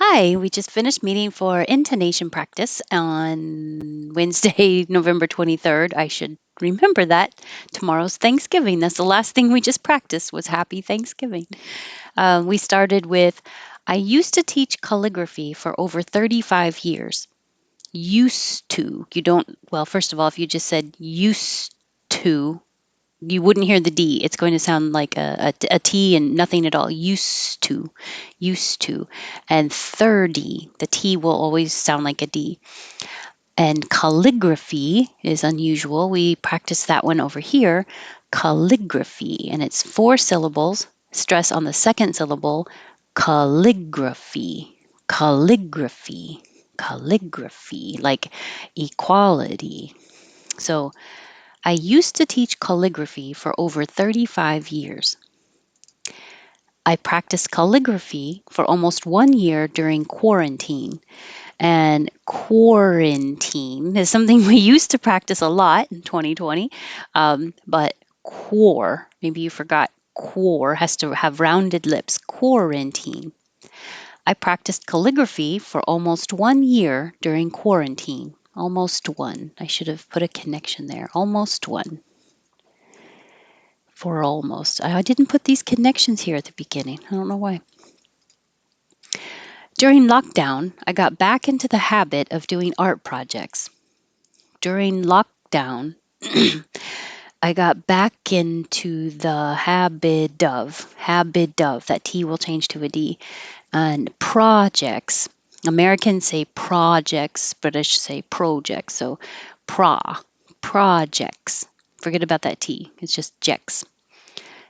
Hi, we just finished meeting for intonation practice on Wednesday, November 23rd. I should remember that. Tomorrow's Thanksgiving. That's the last thing we just practiced was Happy Thanksgiving. We started with, I used to teach calligraphy for over 35 years. Used to. You don't, well, first of all, if you just said used to, you wouldn't hear the D. It's going to sound like a T and nothing at all. Used to. And 30, the T will always sound like a D. And calligraphy is unusual. We practice that one over here. Calligraphy. And it's 4 syllables. Stress on the second syllable. Calligraphy. Calligraphy. Calligraphy. Like equality. So I used to teach calligraphy for over 35 years. I practiced calligraphy for almost 1 year during quarantine. And quarantine is something we used to practice a lot in 2020. But maybe you forgot, has to have rounded lips. Quarantine. I practiced calligraphy for almost 1 year during quarantine. Almost one. I should have put a connection there. Almost one. For almost. I didn't put these connections here at the beginning. I don't know why. During lockdown, I got back into the habit of doing art projects. During lockdown, I got back into the habit of, that T will change to a D, and projects. Americans say projects, British say projects. So projects. Forget about that T. It's just jex.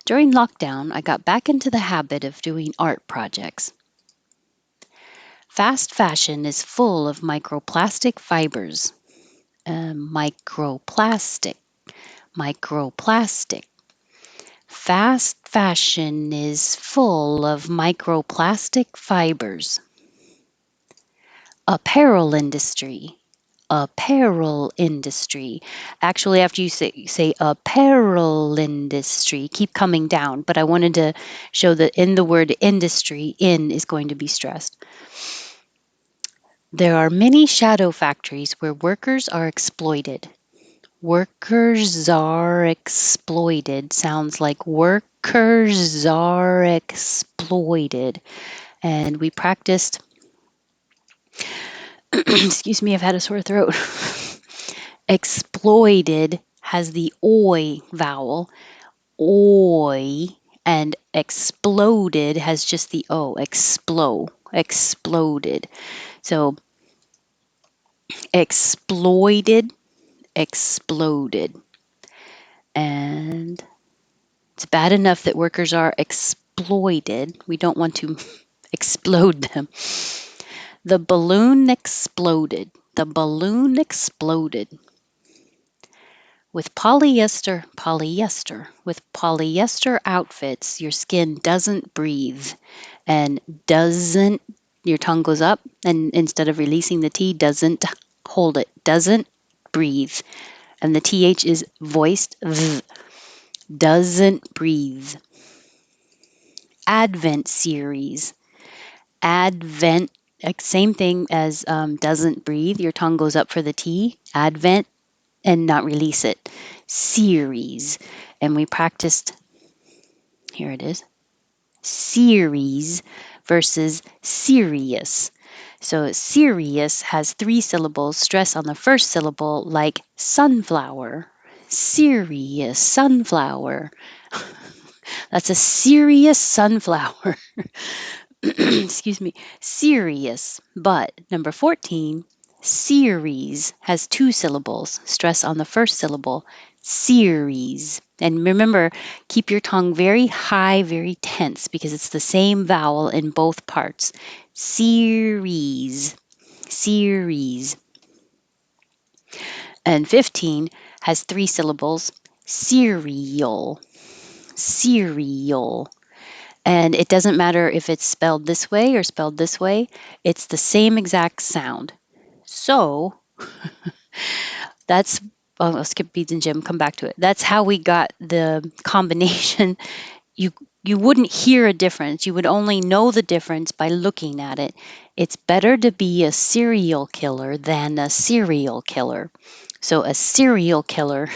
During lockdown, I got back into the habit of doing art projects. Fast fashion is full of microplastic fibers. Microplastic. Microplastic. Fast fashion is full of microplastic fibers. Apparel industry. Apparel industry. Actually, after you say apparel industry, keep coming down. But I wanted to show that in the word industry, in is going to be stressed. There are many shadow factories where workers are exploited. Workers are exploited sounds like workers are exploited. And we practiced, excuse me, I've had a sore throat. Exploited has the oi vowel, oi, and exploded has just the o, exploded. So exploited, exploded. And it's bad enough that workers are exploited. We don't want to explode them. The balloon exploded. The balloon exploded. With polyester, with polyester outfits, your skin doesn't breathe and doesn't, your tongue goes up and instead of releasing the T, doesn't hold it, doesn't breathe. And the TH is voiced, doesn't breathe. Advent series. Advent, like same thing as doesn't breathe. Your tongue goes up for the T. Advent and not release it. Series. And we practiced, here it is, series versus Sirius. So Sirius has 3 syllables, stress on the first syllable like sunflower. Sirius, sunflower. That's a serious sunflower. Excuse me, serious. But number 14, series has 2 syllables, stress on the first syllable, series. And remember, keep your tongue very high, very tense, because it's the same vowel in both parts. Series, series. And 15 has 3 syllables, cereal, cereal. And it doesn't matter if it's spelled this way or spelled this way, it's the same exact sound. So that's, I'll skip beads and Jim, come back to it. That's how we got the combination. You You wouldn't hear a difference. You would only know the difference by looking at it. It's better to be a serial killer than a serial killer. So, a serial killer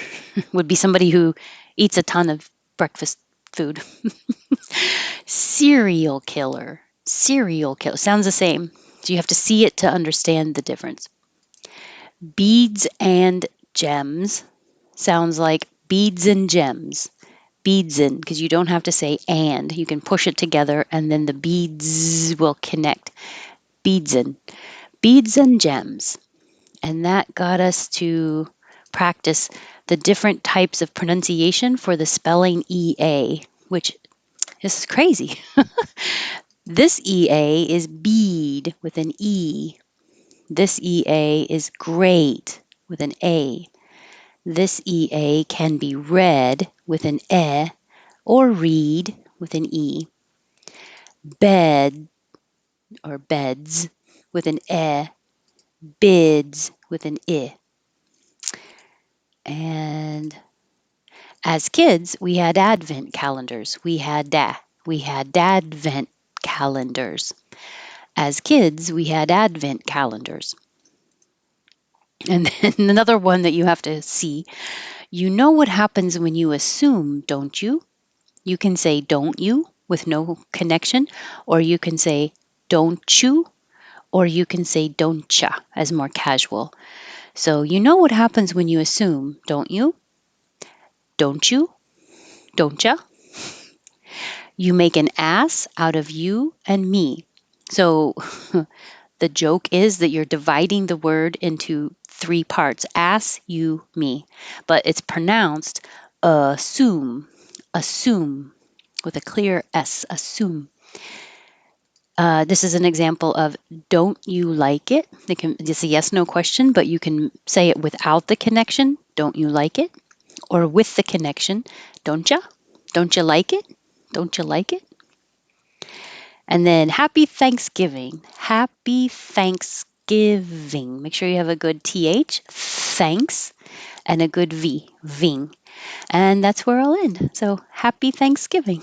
would be somebody who eats a ton of breakfast food. Serial killer sounds the same. So, you have to see it to understand the difference. Beads and gems sounds like beads and gems. Beads in, because you don't have to say and. You can push it together and then the beads will connect. Beads in. Beads and gems. And that got us to practice the different types of pronunciation for the spelling EA, which is crazy. This EA is bead with an E. This EA is great with an A. This EA can be read with an E or read with an E. Bed or beds with an E. Bids with an I. And as kids, we had advent calendars. We had advent calendars. As kids, we had advent calendars. And then another one that you have to see, you know what happens when you assume, don't you? You can say don't you with no connection, or you can say don't you, or you can say don't ya as more casual. So you know what happens when you assume, don't you? Don't you? Don't ya? You make an ass out of you and me. So the joke is that you're dividing the word into three parts: ass, you, me. But it's pronounced assume, assume, with a clear S, assume. This is an example of don't you like it? It's a yes no question, but you can say it without the connection. Don't you like it? Or with the connection. Don't ya? Don't you like it? Don't you like it? And then happy Thanksgiving. Happy Thanksgiving. Make sure you have a good TH, thanks, and a good V, ving. And that's where I'll end. So happy Thanksgiving.